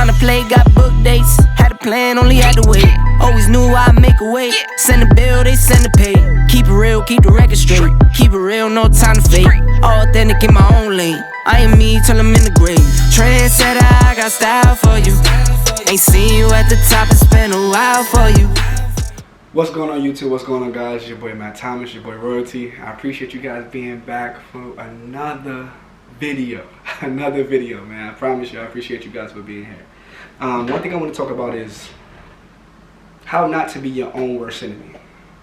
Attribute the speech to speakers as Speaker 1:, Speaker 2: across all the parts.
Speaker 1: time to play, got book dates. Had a plan, only had to wait. Always knew I'd make a way. Send a bill, they send a pay. Keep it real, keep the record straight. Keep it real, no time to fake. All authentic in my own lane. I am me till I'm in the grave. Trendsetter, I got style for you. Ain't seen you at the top, it's been a while for you.
Speaker 2: What's going on YouTube? What's going on, guys? It's your boy Matt Thomas, your boy Royalty. I appreciate you guys being back for another video. Another video, man. I promise you, I appreciate you guys for being here. One thing I want to talk about is how not to be your own worst enemy.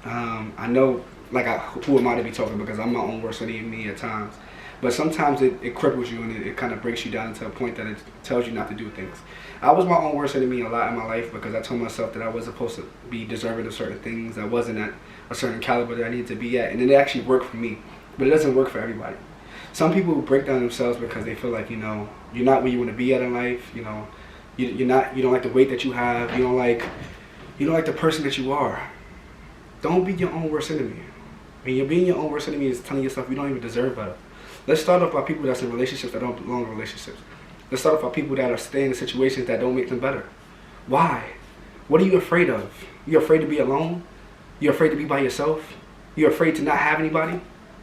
Speaker 2: I know, who am I to be talking, because I'm my own worst enemy at times. But sometimes it cripples you and it kind of breaks you down to a point that it tells you not to do things. I was my own worst enemy a lot in my life because I told myself that I was supposed to be deserving of certain things. I wasn't at a certain caliber that I needed to be at, and it actually worked for me. But it doesn't work for everybody. Some people break down themselves because they feel like, you're not where you want to be at in life. You don't like the weight that you have. You don't like the person that you are. Don't be your own worst enemy. When you're being your own worst enemy is telling yourself you don't even deserve better. Let's start off by people that's in relationships that don't belong in relationships. Let's start off by people that are staying in situations that don't make them better. Why? What are you afraid of? You're afraid to be alone? You're afraid to be by yourself? You're afraid to not have anybody?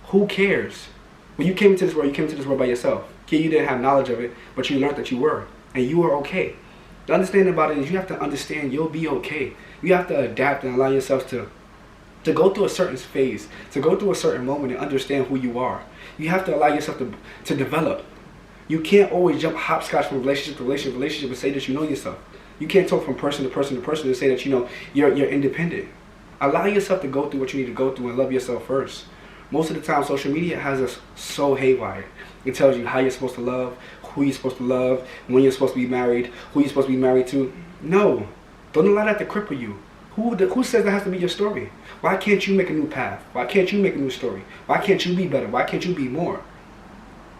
Speaker 2: Who cares? When you came into this world, you came into this world by yourself. Okay, you didn't have knowledge of it, but you learned that you were. And you were okay. The understanding about it is you have to understand you'll be okay. You have to adapt and allow yourself to go through a certain phase, to go through a certain moment and understand who you are. You have to allow yourself to develop. You can't always jump hopscotch from relationship to relationship and say that you know yourself. You can't talk from person to person to person and say that you're independent. Allow yourself to go through what you need to go through and love yourself first. Most of the time, social media has us so haywire. It tells you how you're supposed to love, who you're supposed to love, when you're supposed to be married, who you're supposed to be married to. No, don't allow that to cripple you. Who says that has to be your story? Why can't you make a new path? Why can't you make a new story? Why can't you be better? Why can't you be more?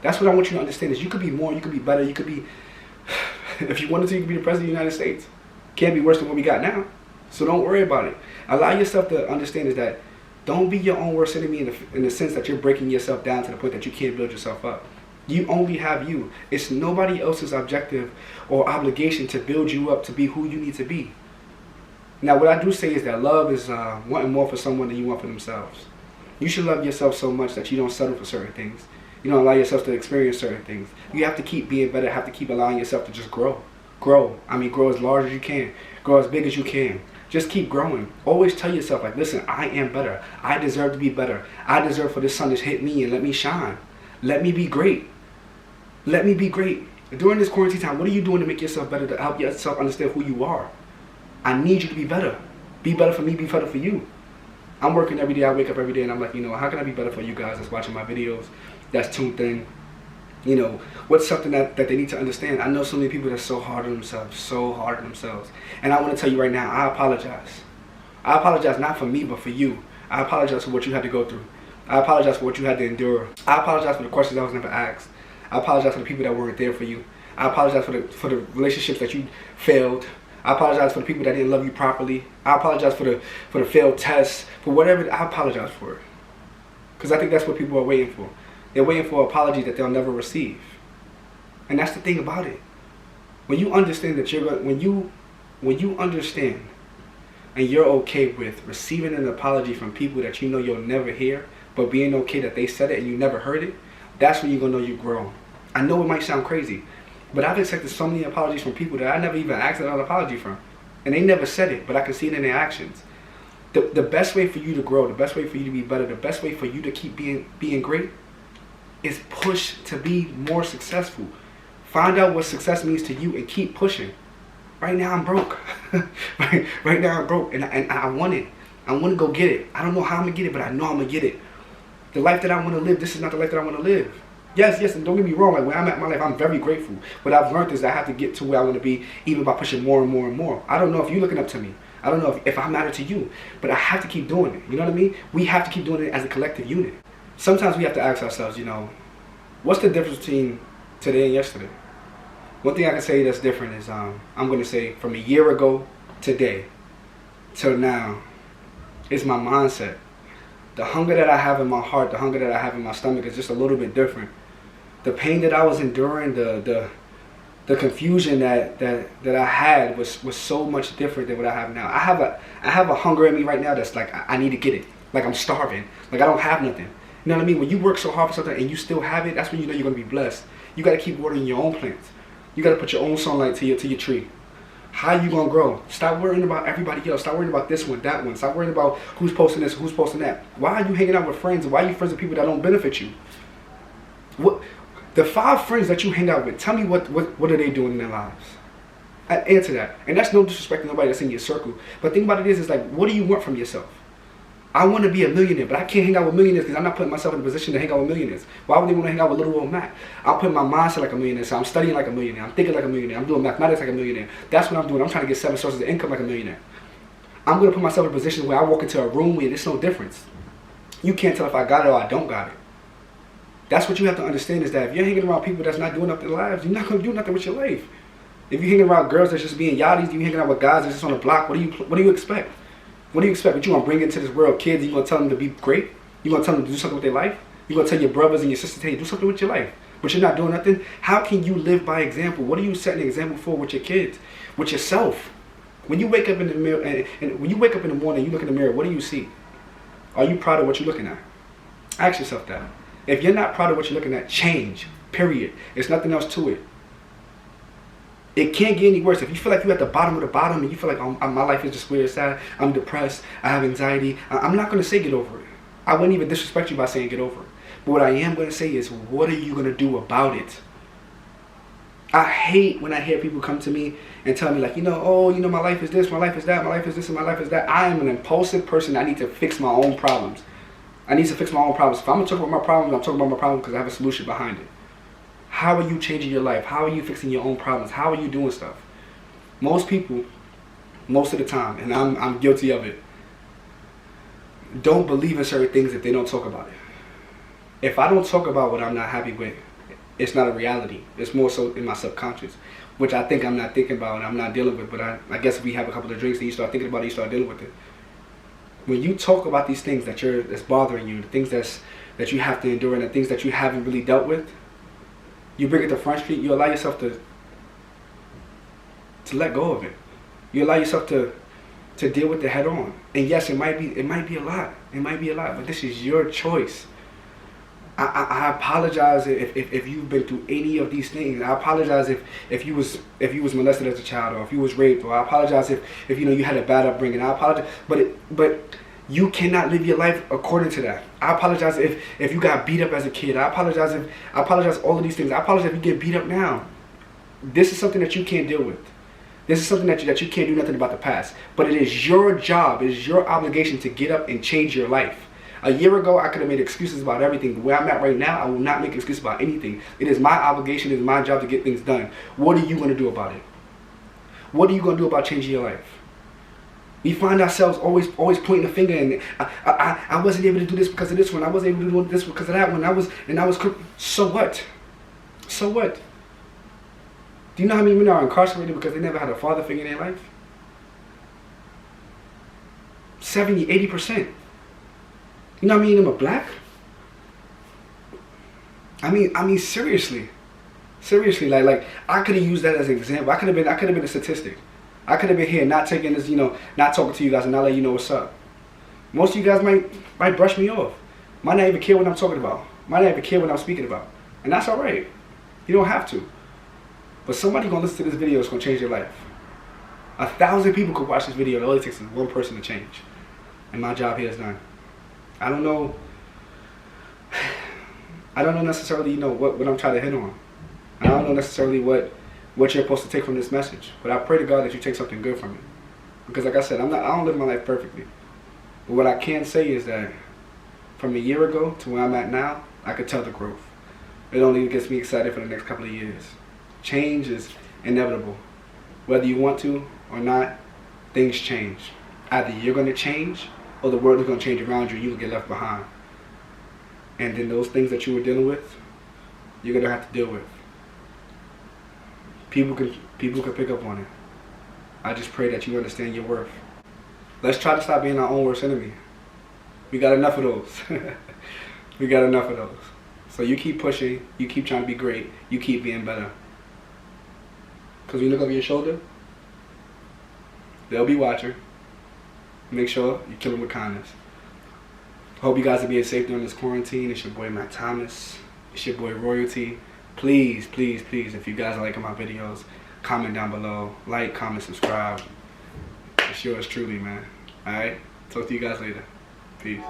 Speaker 2: That's what I want you to understand is you could be more, you could be better, you could be, if you wanted to, you could be the President of the United States. Can't be worse than what we got now. So don't worry about it. Allow yourself to understand is that don't be your own worst enemy in the sense that you're breaking yourself down to the point that you can't build yourself up. You only have you. It's nobody else's objective or obligation to build you up to be who you need to be. Now, what I do say is that love is wanting more for someone than you want for themselves. You should love yourself so much that you don't settle for certain things. You don't allow yourself to experience certain things. You have to keep being better, have to keep allowing yourself to just grow. Grow. I mean, grow as large as you can. Grow as big as you can. Just keep growing. Always tell yourself, like, listen, I am better. I deserve to be better. I deserve for this sun to hit me and let me shine. Let me be great. Let me be great. During this quarantine time, what are you doing to make yourself better, to help yourself understand who you are? I need you to be better. Be better for me, be better for you. I'm working every day, I wake up every day and I'm like, how can I be better for you guys that's watching my videos, that's tuned in? What's something that they need to understand? I know so many people that's so hard on themselves, And I want to tell you right now, I apologize. I apologize not for me, but for you. I apologize for what you had to go through. I apologize for what you had to endure. I apologize for the questions I was never asked. I apologize for the people that weren't there for you. I apologize for the relationships that you failed. I apologize for the people that didn't love you properly. I apologize for the failed tests, for whatever. I apologize for it. Because I think that's what people are waiting for. They're waiting for an apology that they'll never receive. And that's the thing about it. When you understand that when you understand and you're okay with receiving an apology from people that you know you'll never hear, but being okay that they said it and you never heard it, that's when you're going to know you've grown. I know it might sound crazy, but I've accepted so many apologies from people that I never even asked an apology from. And they never said it, but I can see it in their actions. The best way for you to grow, the best way for you to be better, the best way for you to keep being great is push to be more successful. Find out what success means to you and keep pushing. Right now I'm broke. right now I'm broke and I want it. I want to go get it. I don't know how I'm going to get it, but I know I'm going to get it. The life that I want to live, this is not the life that I want to live. Yes, and don't get me wrong, like where I'm at in my life, I'm very grateful. What I've learned is that I have to get to where I want to be, even by pushing more and more and more. I don't know if you're looking up to me. I don't know if I matter to you, but I have to keep doing it. You know what I mean? We have to keep doing it as a collective unit. Sometimes we have to ask ourselves, what's the difference between today and yesterday? One thing I can say that's different is, I'm going to say from a year ago, today, till now, is my mindset. The hunger that I have in my heart, the hunger that I have in my stomach is just a little bit different. The pain that I was enduring, the the confusion that I had was so much different than what I have now. I have a hunger in me right now that's like I need to get it. Like I'm starving. Like I don't have nothing. You know what I mean? When you work so hard for something and you still have it, that's when you know you're gonna be blessed. You gotta keep watering your own plants. You gotta put your own sunlight to your tree. How you gonna grow? Stop worrying about everybody else. Stop worrying about this one, that one. Stop worrying about who's posting this, who's posting that. Why are you hanging out with friends? Why are you friends with people that don't benefit you? What? The 5 friends that you hang out with, tell me what are they doing in their lives? Answer that. And that's no disrespect to nobody that's in your circle. But the thing about it is like, what do you want from yourself? I want to be a millionaire, but I can't hang out with millionaires because I'm not putting myself in a position to hang out with millionaires. Why would they want to hang out with little old Mac? I'm putting my mindset like a millionaire, so I'm studying like a millionaire. I'm thinking like a millionaire. I'm doing mathematics like a millionaire. That's what I'm doing. I'm trying to get 7 sources of income like a millionaire. I'm going to put myself in a position where I walk into a room where there's no difference. You can't tell if I got it or I don't got it. That's what you have to understand is that if you're hanging around people that's not doing nothing in their lives, you're not going to do nothing with your life. If you're hanging around girls that's just being yachties, you're hanging out with guys that's just on the block, what do you expect? What do you expect? What you want to bring into this world? Kids, you going to tell them to be great? You going to tell them to do something with their life? You going to tell your brothers and your sisters, hey, do something with your life? But you're not doing nothing? How can you live by example? What are you setting an example for with your kids? With yourself? When you wake up in the mirror, and when you wake up in the morning, you look in the mirror, what do you see? Are you proud of what you're looking at? Ask yourself that. If you're not proud of what you're looking at, change. Period. There's nothing else to it. It can't get any worse. If you feel like you're at the bottom of the bottom and you feel like my life is just where it's at, I'm depressed, I have anxiety, I'm not going to say get over it. I wouldn't even disrespect you by saying get over it. But what I am going to say is, what are you going to do about it? I hate when I hear people come to me and tell me like, my life is this, my life is that, my life is this, and my life is that. I am an impulsive person. I need to fix my own problems. I need to fix my own problems. If I'm going to talk about my problems, I'm talking about my problems because I have a solution behind it. How are you changing your life? How are you fixing your own problems? How are you doing stuff? Most people, most of the time, and I'm guilty of it, don't believe in certain things if they don't talk about it. If I don't talk about what I'm not happy with, it's not a reality. It's more so in my subconscious, which I think I'm not thinking about and I'm not dealing with. But I guess if we have a couple of drinks and you start thinking about it, you start dealing with it. When you talk about these things that's bothering you, the things that you have to endure and the things that you haven't really dealt with, you bring it to Front Street, you allow yourself to let go of it. You allow yourself to deal with it head on. And yes, it might be a lot. It might be a lot, but this is your choice. I apologize if you've been through any of these things. I apologize if you was molested as a child, or if you was raped, or I apologize if you had a bad upbringing. I apologize, but you cannot live your life according to that. I apologize if you got beat up as a kid. I apologize all of these things. I apologize if you get beat up now. This is something that you can't deal with. This is something that you can't do nothing about the past. But it is your job, it is your obligation to get up and change your life. A year ago, I could have made excuses about everything. Where I'm at right now, I will not make excuses about anything. It is my obligation, it is my job to get things done. What are you going to do about it? What are you going to do about changing your life? We find ourselves always pointing the finger, and I wasn't able to do this because of this one. I wasn't able to do this because of that one. I was so what? So what? Do you know how many men are incarcerated because they never had a father figure in their life? 70, 80%. You know how many of them are black? I mean seriously, like I could have used that as an example. I could have been a statistic. I could have been here not taking this, not talking to you guys and not letting you know what's up. Most of you guys might brush me off. Might not even care what I'm talking about. Might not even care what I'm speaking about. And that's all right. You don't have to. But somebody gonna listen to this video is gonna change your life. 1,000 people could watch this video. It only takes one person to change. And my job here is done. I don't know necessarily, what I'm trying to hit on. I don't know necessarily what you're supposed to take from this message. But I pray to God that you take something good from it. Because like I said, I don't live my life perfectly. But what I can say is that from a year ago to where I'm at now, I could tell the growth. It only gets me excited for the next couple of years. Change is inevitable. Whether you want to or not, things change. Either you're going to change or the world is going to change around you and you will get left behind. And then those things that you were dealing with, you're going to have to deal with. People can pick up on it. I just pray that you understand your worth. Let's try to stop being our own worst enemy. We got enough of those. We got enough of those. So you keep pushing, you keep trying to be great, you keep being better. Because when you look over your shoulder, they'll be watching. Make sure you kill them with kindness. Hope you guys are being safe during this quarantine. It's your boy Matt Thomas. It's your boy Royalty. Please, please, please, if you guys are liking my videos, comment down below. Like, comment, subscribe. It's yours truly, man. Alright? Talk to you guys later. Peace.